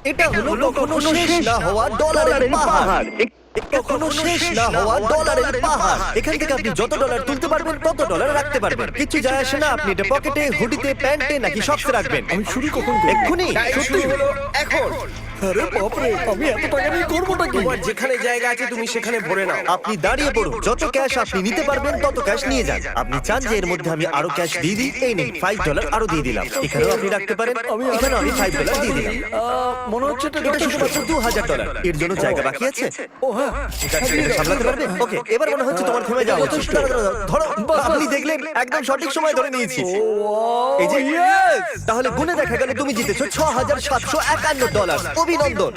এটা হলো কখনো শেষ না হওয়া ডলারের পাহাড়। কখনো শেষ না হওয়া ডলারের পাহাড়। এখান থেকে আপনি যত ডলার তুলতে পারবেন তত ডলার রাখতে পারবেন। কিছু যায় আসে না আপনি এটা পকেটে, হুডিতে, প্যান্টে নাকি শক্সে রাখবেন। আমি শুরু কখন করব? এক্ষুনি। সত্যি হলো এখন। আরে বাপরে, আমি এত টাকা নিয়ে করবোটা কি? তোমার যেখানে জায়গা আছে তুমি সেখানে ভরে নাও। আপনি দাঁড়িয়ে পড়ুন, যত ক্যাশ আপনি নিতে পারবেন তত ক্যাশ নিয়ে যান। আপনি চান যে এর মধ্যে আমি আরো ক্যাশ দিয়ে দিই, এই নিন $5 আরো দিয়ে দিলাম। এখানেও আপনি রাখতে পারেন, এখানেও আমি $5 দিয়ে দিলাম। মনে হচ্ছে এটা এটা শুধুমাত্র $2000। এর জন্য জায়গা বাকি আছে? ও হ্যাঁ, এটা সামলাতে পারবে? ওকে, এবার মনে হচ্ছে তোমার থেমে যাওয়া উচিত। ধরো, আপনি দেখলেন একদম সঠিক সময় ধরে নিয়েছি। এই যে তাহলে গুনে দেখা গেল তুমি জিতেছো $6751। অভিনন্দন।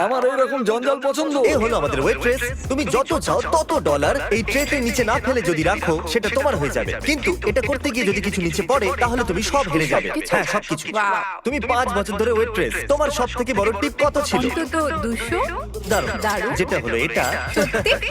আমার এইরকম জঞ্জাল পছন্দ। এ হলো আমাদের ওয়েট্রেস। তুমি যত চাও তত ডলার এই ট্রেতে নিচে না ফেলে যদি রাখো সেটা তোমার হয়ে যাবে, কিন্তু এটা করতে গিয়ে যদি কিছু নিচে পড়ে তাহলে তুমি সব হেরে যাবে। হ্যাঁ, সবকিছু। তুমি 5 বছর ধরে ওয়েট্রেস, তোমার সব থেকে বড় টিপ কত ছিল? অন্তত 200। দারুণ। দারুণ। যেটা হলো এটা,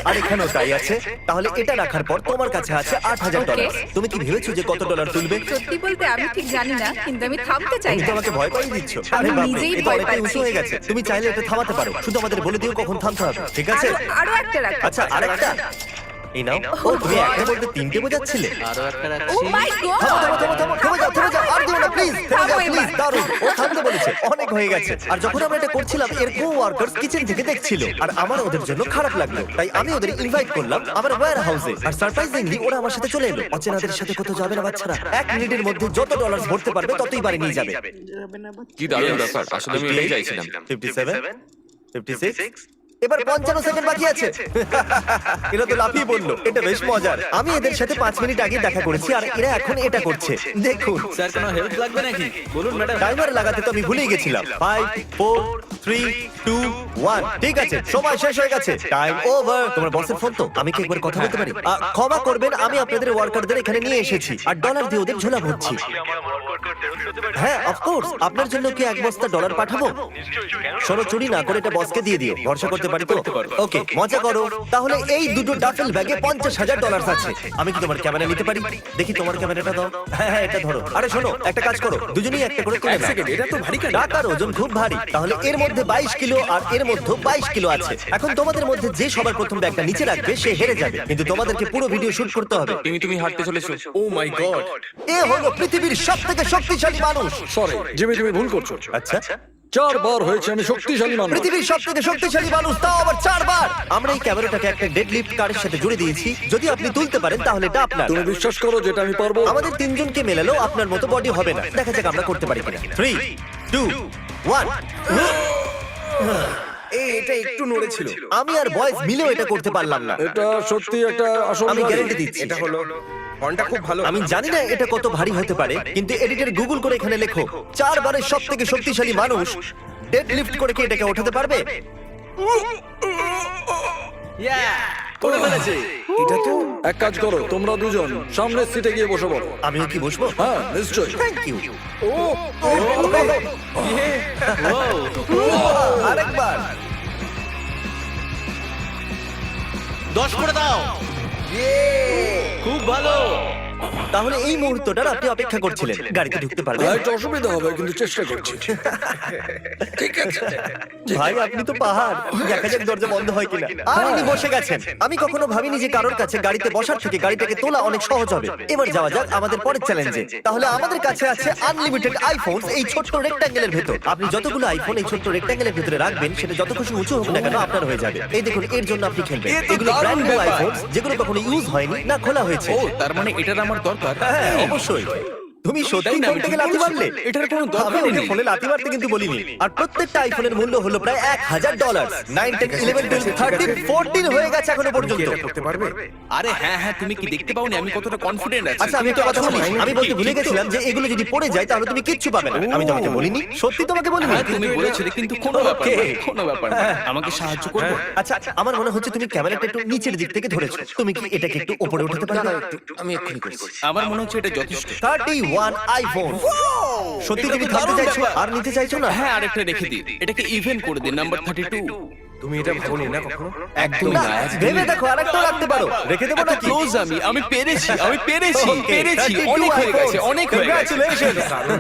আর এখানেও তাই আছে। তাহলে এটা রাখার পর তোমার কাছে আছে $8000। তুমি কি ভেবেছো যে কত ডলার তুলবে? সত্যি বলতে আমি ঠিক জানি না, কিন্তু আমি থামতে চাই তুমি না। তো আমাকে ভয় পাইয়ে দিচ্ছ। আমি আরে বাপরে, নিজেই এটা ভয় অনেকটাই উঁচু পাচ্ছি। হয়ে গেছে। তুমি চাইলে এটা থামাতে পারো, শুধু আমাদের বলে দিও কখন থামতে হবে, ঠিক আছে? আরো একটা রাখো। আচ্ছা, আরেকটা। এই নাও। ও, তুমি একটা বলতে তিনটে বোঝাচ্ছিলে। ও মাই গড। থামো, থামো, থামো, থামো, থেমে যাও, থেমে যাও, আর দিও না, প্লিজ, থেমে যাও, থামো প্লিজ। এবার। দারুণ, ও থামতে বলেছে, অনেক হয়ে গেছে। আর যখন আমরা এটা করছিলাম, এর কো-ওয়ার্কার্স কিচেন থেকে দেখছিল, আর আমার ওদের জন্য খারাপ লাগলো, তাই আমি ওদের ইনভাইট করলাম আমার ওয়্যার হাউসে। আর সারপ্রাইজিংলি ওরা আমার সাথে চলে এলো। অচেনাদের সাথে কোথাও যাবে না বাচ্চারা। 1 মিনিটের মধ্যে যত ডলার ভরতে পারবে ততই বাড়ি নিয়ে যাবে। কি দারুণ ব্যাপার, আসলে আমি এটাই চাইছিলাম। 57, 56, এবার 55 সেকেন্ড বাকি আছে। এরা তো লাফিয়ে পড়লো, এটা বেশ মজার। আমি এদের সাথে 5 মিনিট আগে দেখা করেছি, আর এরা এখন এটা করছে। দেখুন, স্যার কোনো হেল্প লাগবে নাকি? বলুন ম্যাডাম। টাইমার লাগাতে তো আমি ভুলেই গেছিলাম। 5 4 3 2 1। ঠিক আছে, সময় শেষ হয়ে গেছে। Time over. তোমার বসের ফোন তো? আমি কি একবার কথা বলতে পারি? ক্ষমা করবেন, আমি আপনাদের ওয়ার্কারদের এখানে নিয়ে এসেছি আর ডলার দিয়ে ওদের ঝোলা ভরছি। হ্যাঁ, অফকোর্স। আপনার জন্য কি 1 বস্তা ডলার পাঠাবো? শোনো, চুরি না করে এটা বসকে দিয়ে দিও। ভরসা করতে পারি তো? ওকে, মজা করো। তাহলে এই দুটো ডাফেল ব্যাগে $50,000 আছে। আমি কি তোমার ক্যামেরা নিতে পারি? দেখি তোমার ক্যামেরাটা দাও। হ্যাঁ হ্যাঁ, এটা ধরো। আরে শোনো, একটা কাজ করো, দুজনেই একটা করে কিনে এক সেকেন্ড, এটা তো ভারী কেন? টাকার ওজন খুব ভারী। তাহলে এর মধ্যে 22 কিলো আর এর মধ্যে 22 কিলো আছে। এখন তোমাদের মধ্যে যে সবার প্রথম ব্যাগটা নিচে রাখবে সে হেরে যাবে, কিন্তু তোমাদেরকে পুরো ভিডিও শুট করতে হবে। তুমি হাঁটতে চলেছো। ও মাই গড। এ হলো পৃথিবীর সবথেকে শক্তিশালী মানুষ। সরি জিমি, তুমি ভুল করছো। আচ্ছা, 4 বার হয়েছে আমি শক্তিশালী মানুষ। পৃথিবীর সবথেকে শক্তিশালী মানুষ, তাও আবার 4 বার। আমরা এই ক্যামেরাটাকে একটা ডেডলিফট কারের সাথে জুড়ে দিয়েছি। যদি আপনি তুলতে পারেন তাহলে এটা আপনার। তুমি বিশ্বাস করো যেটা আমি পারবো? আমাদের 3 জনকে মেলালেও আপনার মতো বডি হবে না। দেখা যাক আমরা করতে পারি কিনা। 3 2 1। এটা একটু নড়েছিল। আমি আর বয়েজ মিলেও এটা করতে পারলাম না। এটা সত্যি একটা আসল আমি গাড়ি। গ্যারান্টি দিচ্ছি। এটা হলো ফন্টটা খুব ভালো। আমি জানি না এটা কত ভারী হতে পারে, কিন্তু এডিটর গুগল করে এখানে লেখো 4 বারের সবথেকে শক্তিশালী মানুষ ডেড লিফট করে কি এটাকে ওঠাতে পারবে? করে ফেলেছে। এটা তো এক কাজ করো, তোমরা দুজন সামনের সিটে গিয়ে বসে পড়ো। আমিও কি বসবো? হ্যাঁ নিশ্চয়ই। Thank you. আরেকবার। 10 করে দাও। খুব ভালো। তাহলে এই মুহূর্তটার আপনি অপেক্ষা করছিলেন। গাড়িতে ঢুকতে পারবেন? একটু অসুবিধা হবে কিন্তু চেষ্টা করছি। ঠিক আছে। ভাই, আপনি তো পাহাড়। দেখা যাক দরজা বন্ধ হয় কিনা। আর ইনি বসে গেছেন। আমি কখনো ভাবিনি যে কারোর কাছে গাড়িতে বসার থেকে গাড়িটাকে তোলা অনেক সহজ হবে। এবার যাওয়া যাক আমাদের পরের চ্যালেঞ্জে। তাহলে আমাদের কাছে আছে আনলিমিটেড আইফোন এই ছোট্ট রেক্ট্যাঙ্গেলের ভেতর। আপনি যতগুলো আইফোন এই ছোট্ট রেক্ট্যাঙ্গেলের ভেতরে রাখবেন, সেটা যত খুশি উঁচু হোক না কেন আপনার হয়ে যাবে। এই দেখুন, এর জন্য আপনি খেলবেন। এগুলো ব্র্যান্ড নিউ আইফোন, যেগুলো কখনো ইউজ হয়নি না খোলা হয়েছে। ও তার মানে এটার আমার দরকার। হ্যাঁ, অবশ্যই। তুমি সত্যি তাই না, ফোন আমি থেকে ঠিক লাথি বলছি। মারলে? এটার কোনো দরকারই আমি ওকে নেই। ফোনে লাথি মারতে কিন্তু বলিনি। আর প্রত্যেকটা আইফোনের মূল্য হলো প্রায় $1,000। 9 10 11 12 13 14 হয়ে গেছে এখনো পর্যন্ত। করতে পারবে? আরে হ্যাঁ হ্যাঁ, তুমি কি দেখতে পাওনি আমি কতটা কনফিডেন্ট আছি? আচ্ছা, আমি একটা কথা বলি। আমি বলতে ভুলে গেছিলাম যে এগুলো যদি পড়ে যায় তাহলে তুমি কিচ্ছু পাবে না। আমি তোমাকে বলিনি? সত্যি তোমাকে বলিনি? হ্যাঁ তুমি বলেছিলে, কিন্তু কোনো ব্যাপার না, কোনো ব্যাপার না। আমাকে সাহায্য করবে? আচ্ছা, আমার মনে হচ্ছে তুমি ক্যামেরাটা একটু নিচের দিক থেকে ধরেছো। তুমি কি এটাকে একটু উপরে উঠাতে পারবে? আমি এক্ষুনি করছি। আমার মনে হচ্ছে এটা যথেষ্ট। 31 আইফোন। সত্যি তুমি থামতে চাইছো আর নিতে চাইছো না? হ্যাঁ আরেকটা রেখে দিই, এটাকে ইভেন করে দিন, নাম্বার 32। তুমি এটা ভাবনি না কখনো? একদমই না, না, ভেবে দেখো আরেকটা রাখতে পারো, রেখে দেবো নাকি? ক্লোজ আমি পেরেছি Okay, পেরেছি 32 অনেক হয়ে গেছে iPhones. অনেক হয়ে গেছে Congratulations.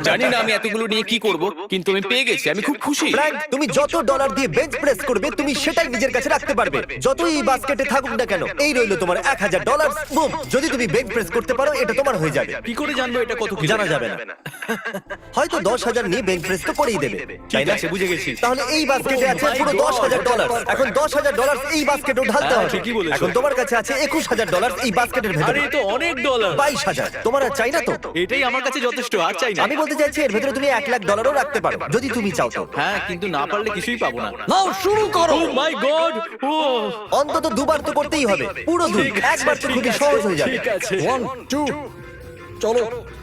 জানি না আমি এতগুলো নিয়ে কি করব কিন্তু আমি পেয়ে গেছি আমি খুব খুশি ফ্র্যাঙ্ক, তুমি যত ডলার দিয়ে বেঞ্চ প্রেস করবে তুমি সেটাই নিজের কাছে রাখতে পারবে, যতই এই বাস্কেটে থাকুক না কেন। এই রইলো তোমার $1000। বুম, যদি তুমি বেঞ্চ প্রেস করতে পারো এটা তোমার হয়ে যাবে। কি করে জানবো এটা কত কিলো জানা যাবে না, হয়তো 10,000 নিয়ে বেঞ্চ প্রেস তো করেই দেবে, তাই না? আছে, বুঝে গেছি। তাহলে এই বাস্কেটে আছে পুরো $10,000। এখন $10,000 এই বাস্কেটে ঢালতে হ্যাঁ, হবে। ঠিকই বলেছো। এখন তোমার কাছে আছে $21,000 এই বাস্কেটের ভেতরে। আরে এ তো অনেক ডলার 22,000। তোমার আর চাই না তো? এটাই আমার কাছে যথেষ্ট আর চাই না আমি বলতে চাইছি এর ভেতরে তুমি $1,00,000 রাখতে পারো যদি তুমি চাও তো। হ্যাঁ কিন্তু না পারলে কিছুই পাবো না নাও শুরু করো ও মাই গড ও অন্তত দুবার তো করতেই হবে, পুরো দুই। একবার তো খুবই সহজ হয়ে যাবে। ঠিক আছে 1 2 চলো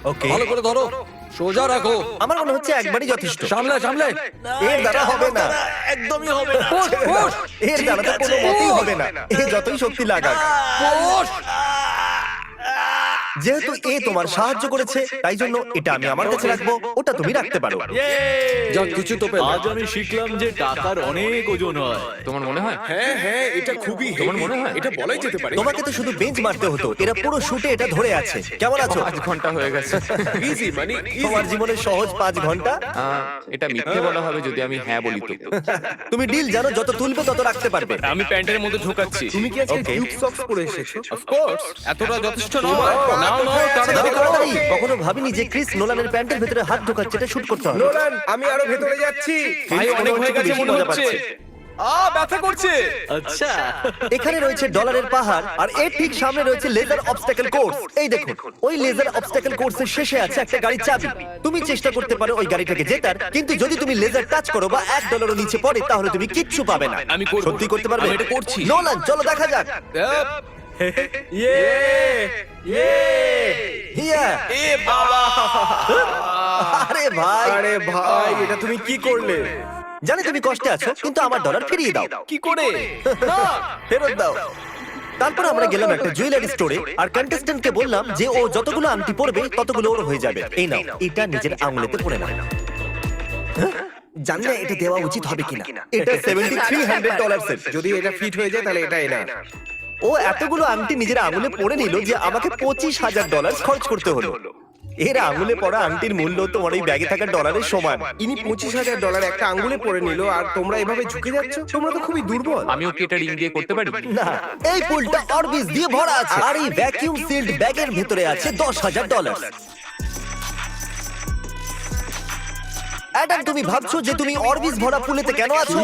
ওকে, ভালো করে ধরো সোজা রাখো আমার মনে হচ্ছে একবারই যথেষ্ট। সামলে সামলে এর দ্বারা হবে না, একদমই হবে না এর দ্বারা তো কোনো মতেই হবে না, এ যতই শক্তি লাগাক। যেহেতু এ তোমার সাহায্য করেছে তাই জন্য এটা আমি আমার কাছে রাখবো, ওটা তুমি রাখতে পারো। যাক কিছু তো পেলে আজ আমি শিখলাম যে টাকার অনেক ওজন হয় তোমার মনে হয়? হ্যাঁ হ্যাঁ, এটা খুবই তোমার heavy। মনে হয়? এটা বলাই যেতে পারে। তোমাকে তো শুধু বেঞ্চ মারতে হতো, এরা পুরো শুটে এটা ধরে আছে। কেমন আছো? 5 ঘন্টা হয়ে গেছে। ইজি মানে তোমার জীবনের সহজ 5 ঘন্টা। এটা মিথ্যে বলা হবে যদি আমি হ্যাঁ বলি তো। তুমি ডিল জানো, যত তুলবে তত রাখতে পারবে। আমি প্যান্টের মধ্যে ঢোকাচ্ছি তুমি কি আজকে Okay. টিউব সক্স পরে এসেছো? অফ কোর্স এতটা যথেষ্ট নয় নাও নাও দাও, তাড়াতাড়ি করো তাড়াতাড়ি। কখনো ভাবিনি যে ক্রিস নোলানের প্যান্টের ভেতরে হাত ঢোকাচ্ছে, এটা শুট করতে হবে। নোলান, আমি আরো ভেতরে যাচ্ছি। ভাই অনেক হয়ে গেছে মনে মজা হচ্ছে পাচ্ছে। ব্যথা করছে আচ্ছা এখানে রয়েছে ডলারের পাহাড় আর এর ঠিক সামনে রয়েছে লেজার অবস্টাকেল কোর্স। এই দেখুন, ওই লেজার অবস্টাকেল কোর্সের শেষে আছে একটা গাড়ির চাবি। তুমি চেষ্টা করতে পারো ওই গাড়িটাকে জেতার, কিন্তু যদি তুমি লেজার টাচ করো বা $1 নিচে পড়ে তাহলে তুমি কিচ্ছু পাবে না। আমি করবো। সত্যি করতে পারবে? আমি এটা করছি। নোলান, চলো দেখা যাক। Yeah! এ বাবা আরে ভাই, আরে ভাই, এটা তুমি কি করলে? জানি তুমি কষ্টে আছো, কিন্তু আমার ডলার ফিরিয়ে দাও, কি করে ফেরত দাও। তারপর আমরা গেলাম একটা জুয়েলারি স্টোরে আর কন্টেস্ট্যান্টকে বললাম যে ও যতগুলো আংটি পরবে ততগুলো ওর হয়ে যাবে। এই নাও, এটা নিজের আঙুলেতে পরে নাও। জানি না এটা দেওয়া উচিত হবে কিনা। এটা $7,300 এর। যদি এটা ফিট হয়ে যায় তাহলে এটাই না। ও এতগুলো আংটি নিজের আঙুলে পরে নিল যে আমাকে $25,000 খরচ করতে হলো। এর আঙুলে পড়া আংটির মূল্য তোমার এই ব্যাগে থাকা ডলারের সমান। ইনি $25,000 একটা আঙ্গুলে পরে নিল আর তোমরা এভাবে ঝুঁকে যাচ্ছ? তোমরা তো খুবই দুর্বল। আমি ওকে এটা রিং দিয়ে করতে পারি? না, এই পুলটা অরবিস দিয়ে ভরা আছে আর এই ভ্যাকিউম সিল্ড ব্যাগের ভেতরে আছে $10,000। অ্যাডাম, তুমি ভাবছো যে তুমি অরবিস ভরা পুলেতে কেন আছো?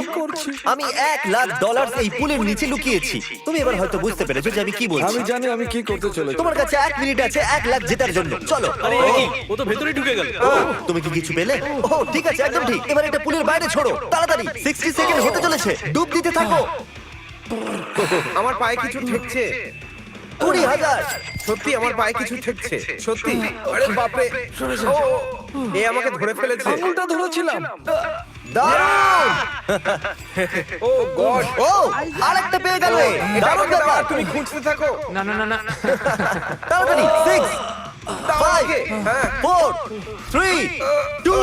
আমি $1,00,000 এই পুলের নিচে লুকিয়েছি। তুমি এবার হয়তো বুঝতে পেরেছো যে আমি কি বলছি। আমি জানি আমি কি করতে চলেছি তোমার কাছে 1 মিনিট আছে 1,00,000 জেতার জন্য। চলো। আরে এ কি? ও তো ভেতরে ঢুকে গেল ও, তুমি কি কিছু পেলে? ও ঠিক আছে, একদম ঠিক। এবার এটা পুলের বাইরে ছোড়ো তাড়াতাড়ি। 60 সেকেন্ড হতে চলেছে, ডুব দিতে থাকো। আমার পায়ে কিছু ঠেকছে। 20,000। সত্যি আমার পায়ে কিছু ঠেকছে, সত্যি। আরে বাপরে, ও, এ আমাকে ধরে ফেলেছে। আঙুলটা ধরেছিলাম দারুণ! ও গড, ও, আরেকটা পেয়ে গেল। দারুণ আমাকে দাও, ব্যাপার। আর তুমি খুঁজতে থাকো। না না না না। তাড়াতাড়ি 6 দাও 5 আমাকে। হ্যাঁ। 4 3 2